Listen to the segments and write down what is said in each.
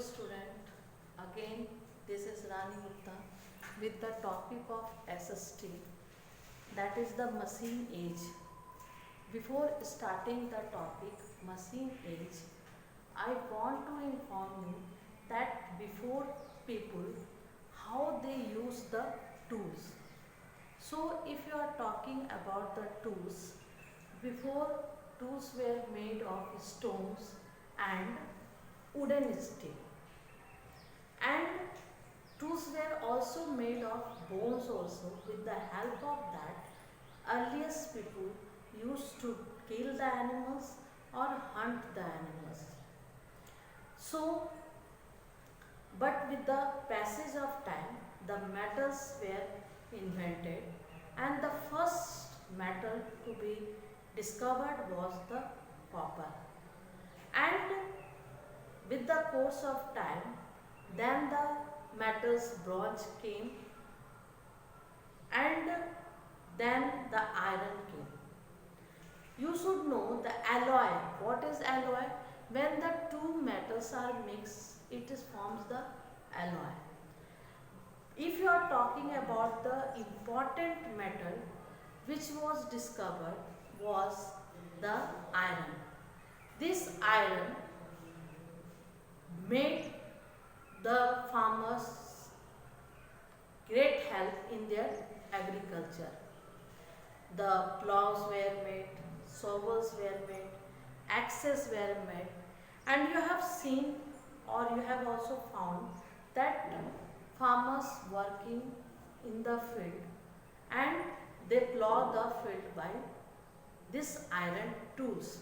student. Again, this is Rani Gupta with the topic of SST, that is the machine age. Before starting the topic machine age, I want to inform you that before people how they use the tools. So if you are talking about the tools, before tools were made of stones and wooden stick, and tools were also made of bones also. With the help of that, earliest people used to kill the animals or hunt the animals. So, but with the passage of time, the metals were invented, and the first metal to be discovered was the copper. And with the course of time, then the metals bronze came, and then the iron came. You should know the alloy. What is alloy? When the two metals are mixed, it forms the alloy. If you are talking about the important metal which was discovered was the iron. This iron made the farmers great help in their agriculture. The plows were made, shovels were made, axes were made, and you have seen or you have also found that farmers working in the field, and they plow the field by this iron tools.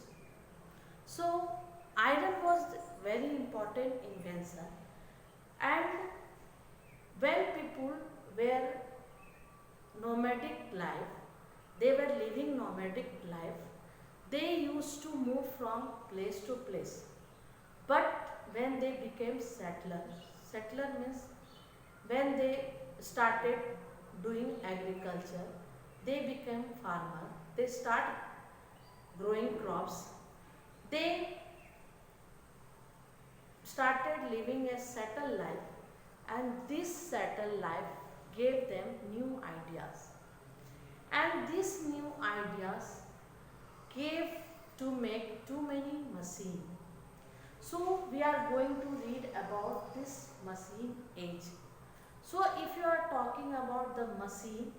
So iron was very important invention, and when people were nomadic life, they were living nomadic life, they used to move from place to place. But when they became settler means when they started doing agriculture, they became farmer, they start growing crops, they started living a settled life, and this settled life gave them new ideas, and these new ideas gave to make too many machines. So we are going to read about this machine age. So if you are talking about the machine,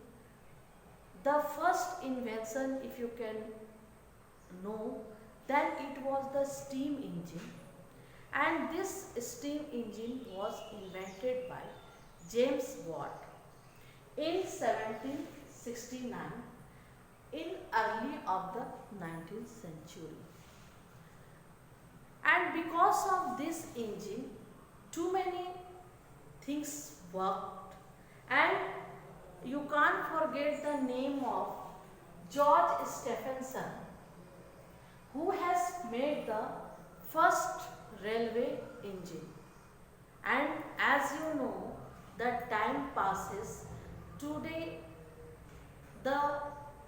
the first invention, if you can know, then it was the steam engine, and this steam engine was invented by James Watt in 1769, in early of the 19th century. And because of this engine, too many things worked, and you can't forget the name of George Stephenson, who has made the first railway engine. And as you know, the time passes, today the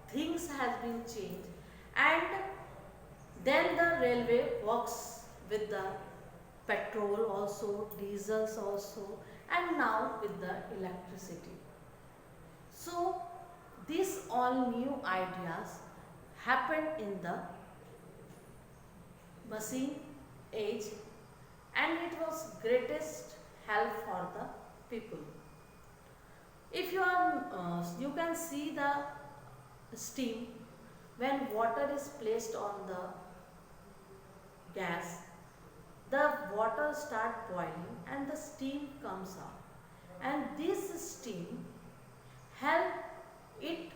things has been changed, and then the railway works with the petrol also, diesels also, and now with the electricity. So these all new ideas happened in the machine age, and it was greatest help for the people. If you are, you can see the steam when water is placed on the gas, the water start boiling and the steam comes out, and this steam help it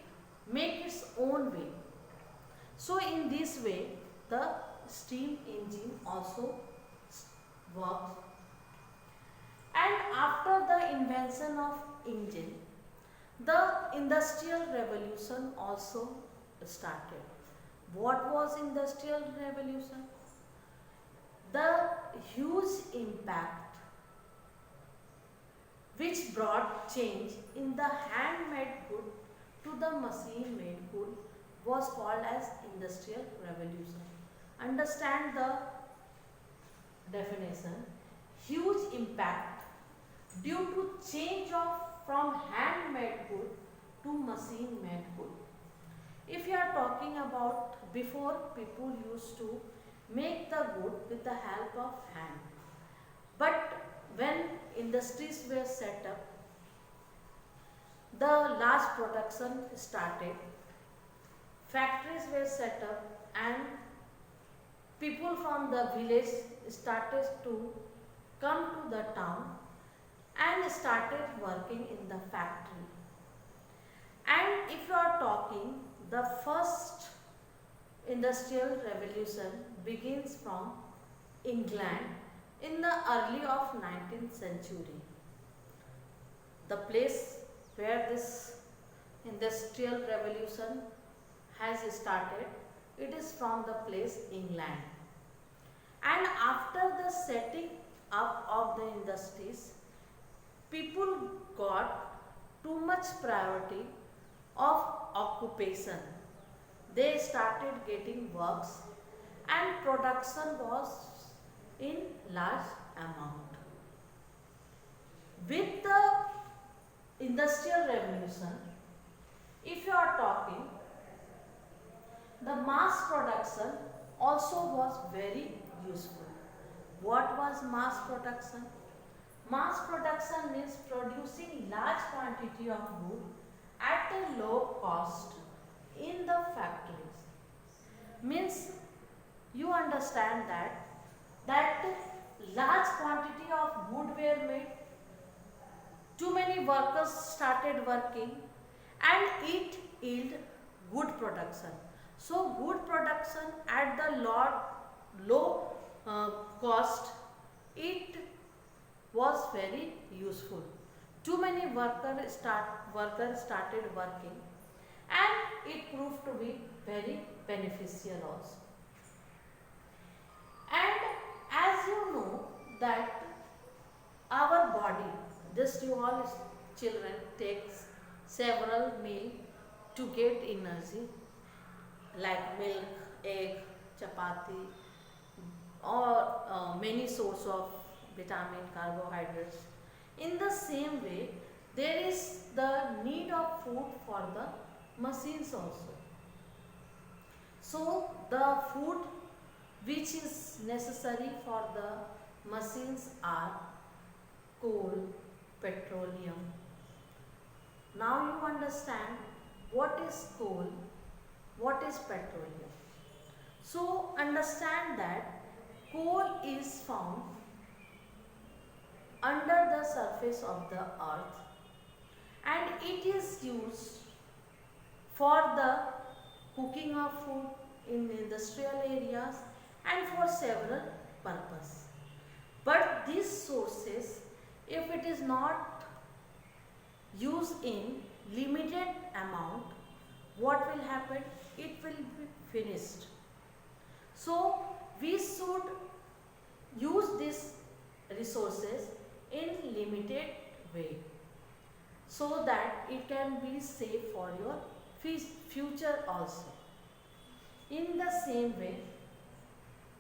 make its own way. So in this way the steam engine also works. And after the invention of engine, the industrial revolution also started. What was industrial revolution? The huge impact which brought change in the handmade good to the machine made good was called as industrial revolution. Understand the definition. huge impact due to change of from handmade good to machine made good. If you are talking about before, people used to make the good with the help of hand, but when industries were set up, the large production started, factories were set up, and people from the village started to come to the town and started working in the factory. And if you are talking, the first industrial revolution begins from England in the early of 19th century. The place where this industrial revolution has started, it is from the place England. And after the setting up of the industries, people got too much priority of occupation. They started getting works and production was in large amount. With the industrial revolution, if you are talking, the mass production also was very useful. What was mass production? Mass production means producing large quantity of wood at a low cost in the factories. Means you understand that large quantity of wood were made, too many workers started working, and it yield good production. So good production at the low cost, it was very useful. Too many workers started working, and it proved to be very beneficial also. And as you know that our body, just you all children takes several meal to get energy, like milk, egg, chapati, or many source of vitamin, carbohydrates. In the same way, there is the need of food for the machines also. So the food which is necessary for the machines are coal, petroleum. Now you understand what is coal, what is petroleum. So understand that coal is found under the surface of the earth, and it is used for the cooking of food in industrial areas and for several purposes. But these sources, if it is not used in limited amount, what will happen? It will be finished. So we should use these resources in limited way, so that it can be safe for your future also. In the same way,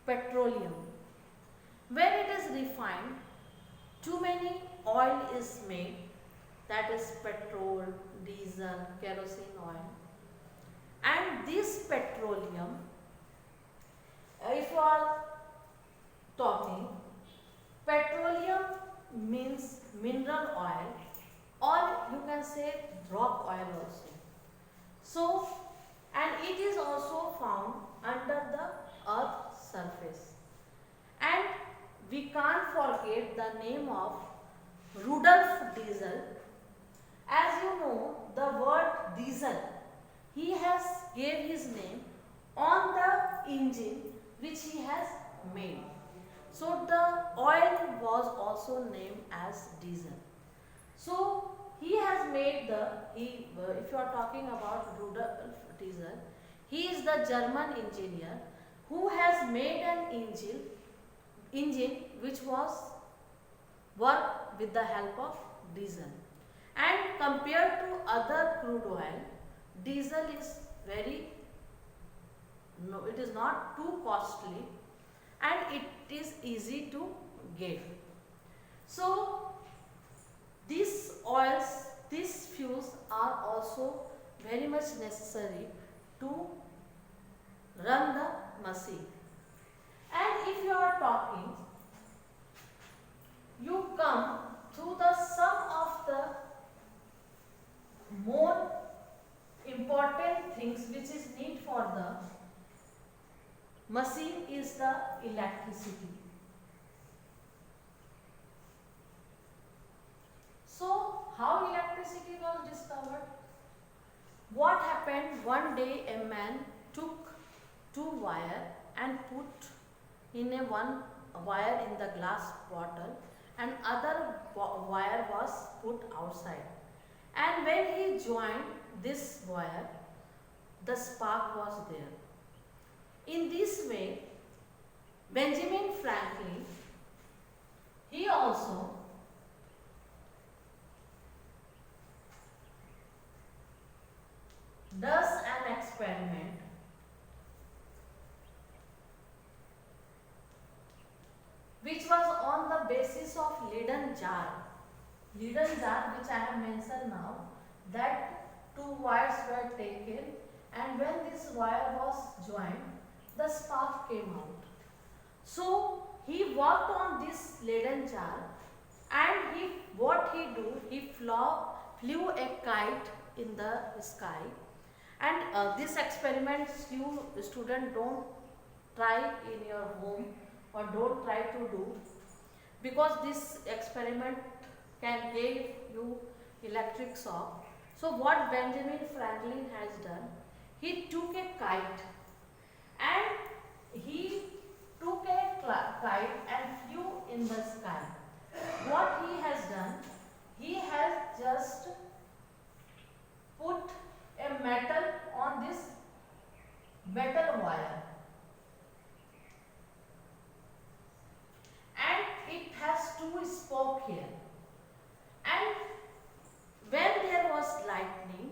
petroleum, when it is refined, too many oil is made, that is petrol, diesel, kerosene oil. And this petroleum, if you are talking, petroleum means mineral oil, or you can say rock oil also. So, and it is also found under the earth's surface. And we can't forget the name of Rudolf Diesel. As you know, the word diesel, he has gave his name on the engine which he has made. So the oil was also named as diesel. So he has made if you are talking about Rudolf Diesel, he is the German engineer who has made an engine which was work with the help of diesel. And compared to other crude oil, diesel is it is not too costly, and it is easy to get. So these oils, these fuels are also very much necessary to run the machine. And if you are talking, you come to the some of the more important things which is need for the machine is the electricity. So how electricity was discovered? What happened? One day a man took two wire and put in a one wire in the glass bottle and other wire was put outside. And when he joined this wire, the spark was there. In this way, Benjamin Franklin, he also does an experiment which was on the basis of Leyden jar. Leyden jar, which I have mentioned now, that two wires were taken, and when this wire was joined, the spark came out. So he worked on this Leyden jar, and what he do, he flew a kite in the sky. And this experiment you student don't try in your home or don't try to do, because this experiment can give you electric shock. So what Benjamin Franklin has done, he took a kite and he took a kite and flew in the sky. What he has done, he has just put a metal on this metal wire, and it has two spokes here, and when there was lightning,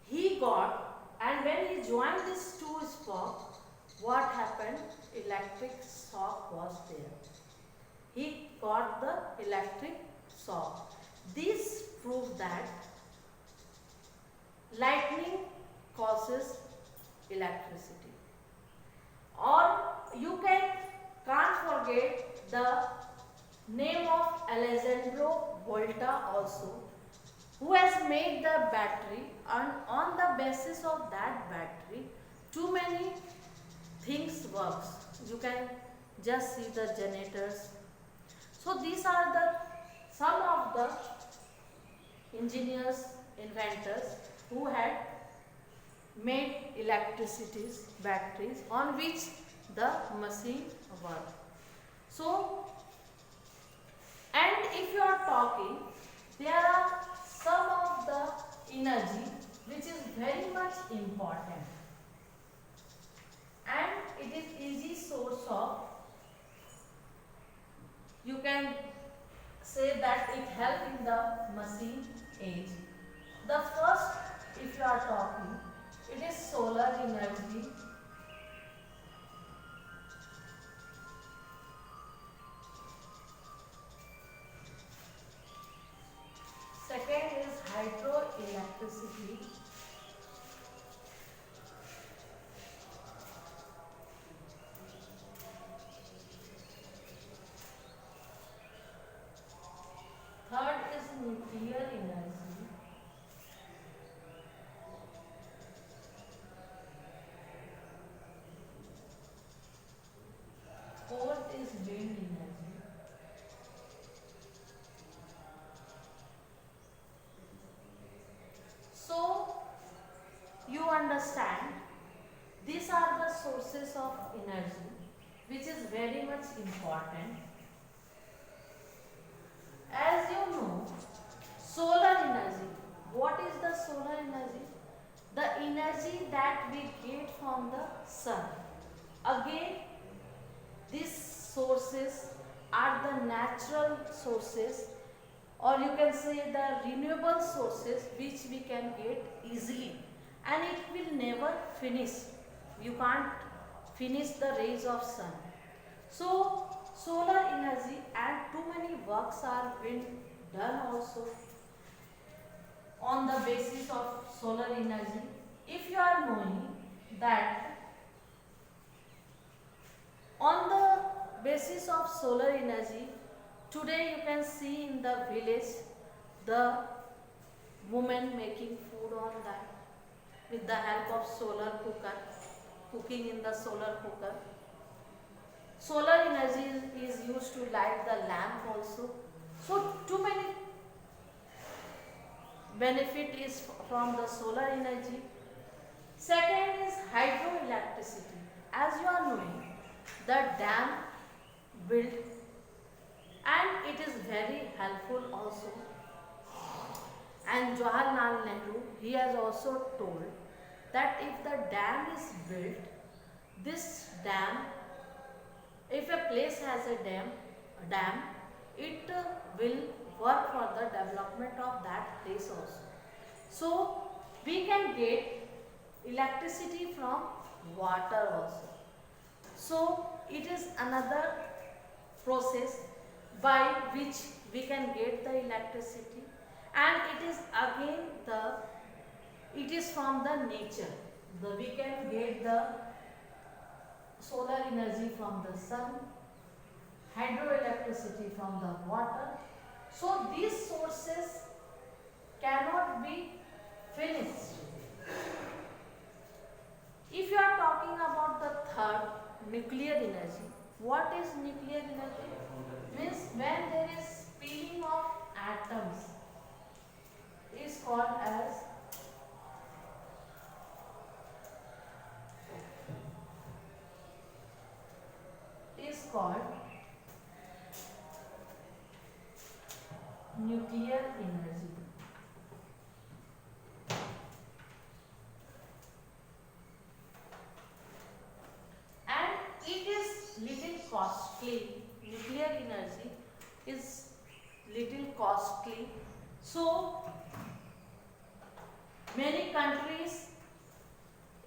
he got, and when he joined these two spokes, what happened? Electric shock was there. He got the electric shock. This proved that lightning causes electricity. Or you can't forget the name of Alessandro Volta also, who has made the battery, and on the basis of that battery, too many things works. You can just see the generators. So these are the some of the engineers, inventors who had made electricity batteries on which the machine worked. So, and if you are talking, there are some of the energy which is very much important, and it is easy source of, you can say that it help in the machine age. The first, if you are talking, it is solar energy. Second is hydroelectricity. Third is nuclear energy. Fourth is wind energy. So, you understand, these are the sources of energy which is very much important. As you know, solar energy. What is the solar energy? The energy that we get from the sun. Again, these sources are the natural sources, or you can say the renewable sources which we can get easily, and it will never finish. You can't finish the rays of sun. So solar energy, and too many works are been done also on the basis of solar energy. If you are knowing that on the basis of solar energy, today you can see in the village the women making food on that with the help of solar cooker, cooking in the solar cooker. Solar energy is used to light the lamp also. So too many benefit is from the solar energy. Second is hydroelectricity. As you are knowing, the dam built and it is very helpful also. And Jawaharlal Nehru, he has also told that if the dam is built, this dam, if a place has a dam, it will work for the development of that place also. So we can get electricity from water also. So it is another process by which we can get the electricity, and it is again it is from the nature. We can get the solar energy from the sun, hydroelectricity from the water. So these sources cannot be finished. If you are talking about the third, nuclear energy, what is nuclear energy? Means when there is spinning of atoms is called as nuclear energy. And it is little costly. Nuclear energy is little costly. So many countries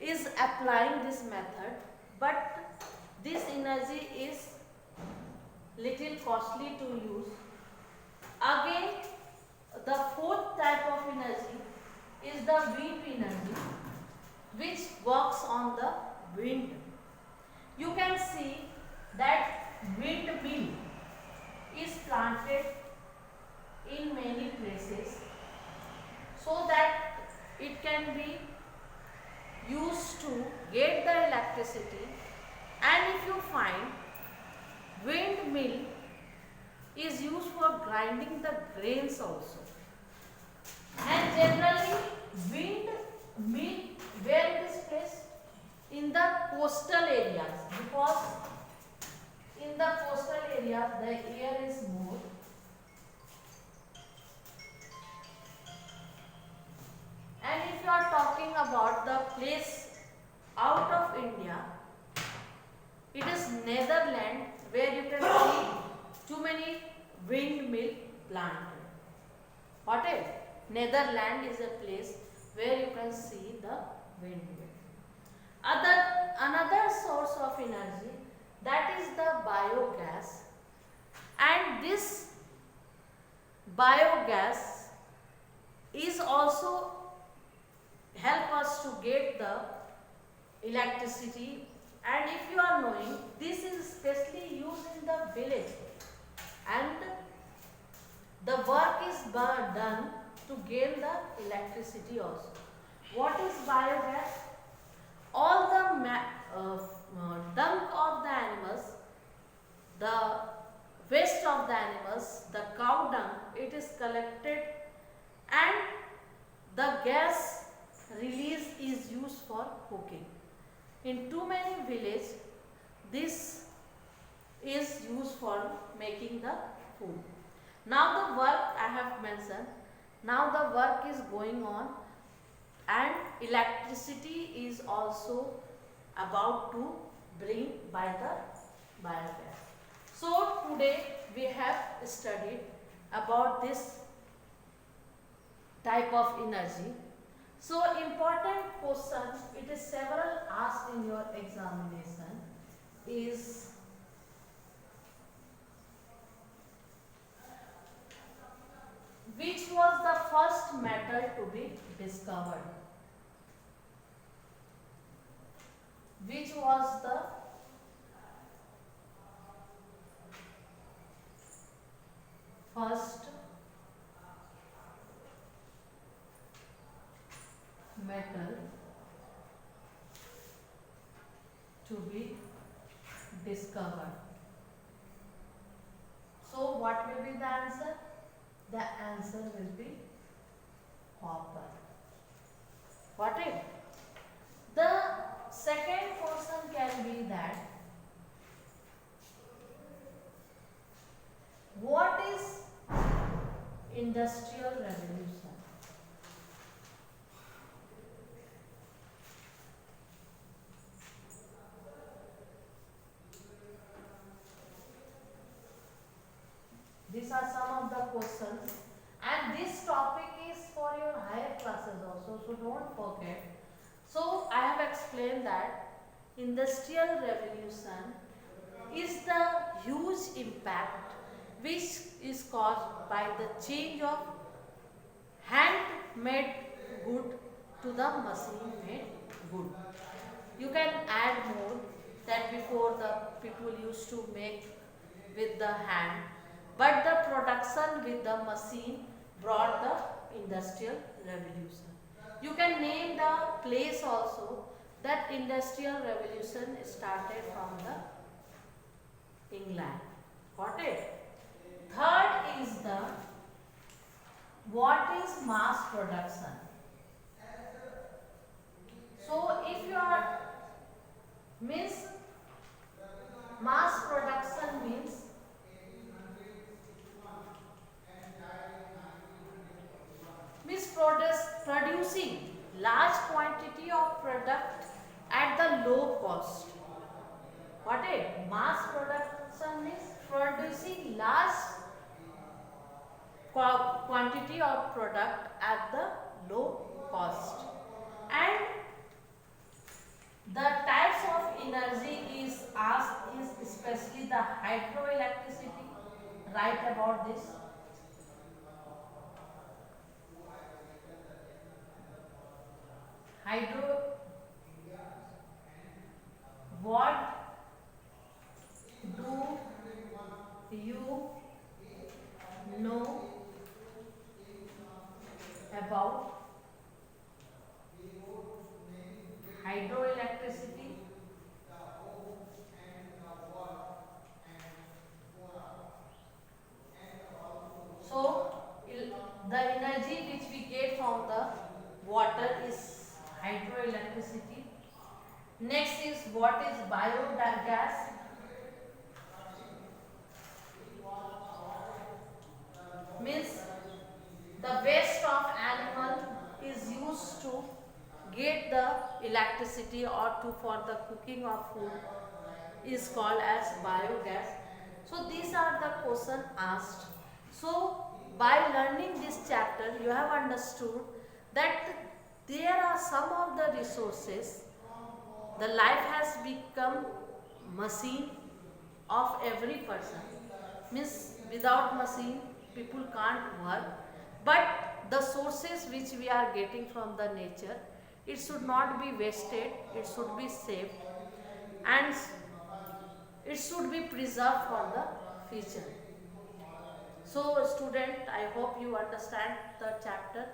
is applying this method, but this energy is little costly to use. Again, the fourth type of energy is the wind energy, which works on the wind. You can see that windmill is planted in many places so that it can be used to get the electricity. And if you find windmill is used for grinding the grains also. And generally windmill, where it is placed? In the coastal areas, because in the coastal area the air is more. And if you are talking about the place out of India, it is Netherlands, where you can see too many windmill planted. What is? Netherlands is a place where you can see the windmill. Another source of energy, that is the biogas, and this biogas is also help us to get the electricity. And if you are knowing, this is especially used in the village, and the work is done to gain the electricity also. What is biogas? All the dung of the animals, the waste of the animals, the cow dung, it is collected, and the gas release is used for cooking. In too many villages, this is used for making the food. Now the work I have mentioned, now the work is going on, and electricity is also about to bring by the biogas. So today we have studied about this type of energy. So important question, it is several asked in your examination, is discovered, which was the first metal to be discovered. So what will be the answer? The answer will be copper. Got it? The second question can be that what is industrial revolution? These are some of the questions, and this topic is for your higher classes also, so don't forget. So I have explained that industrial revolution is the huge impact which is caused by the change of handmade good to the machine made good. You can add more that before the people used to make with the hand, but the production with the machine brought the industrial revolution. You can name the place also that industrial revolution started from the England. Got it? Third is the what is mass production? So if you are means mass production means producing large quantity of product at the low cost. What is mass production means producing large quantity of product at the low cost. And the types of energy is asked is especially the hydroelectricity. Write about this. Hydro, what do you know about hydroelectricity? So the energy which we get from the water is hydroelectricity. Next is what is biogas? Means the waste of animal is used to get the electricity or to for the cooking of food is called as biogas. So these are the questions asked. So by learning this chapter you have understood that there are some of the resources. The life has become machine of every person. Means without machine people can't work. But the sources which we are getting from the nature, it should not be wasted, it should be saved, and it should be preserved for the future. So student, I hope you understand the chapter.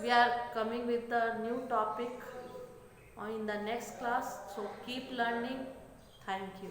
We are coming with the new topic in the next class. So keep learning. Thank you.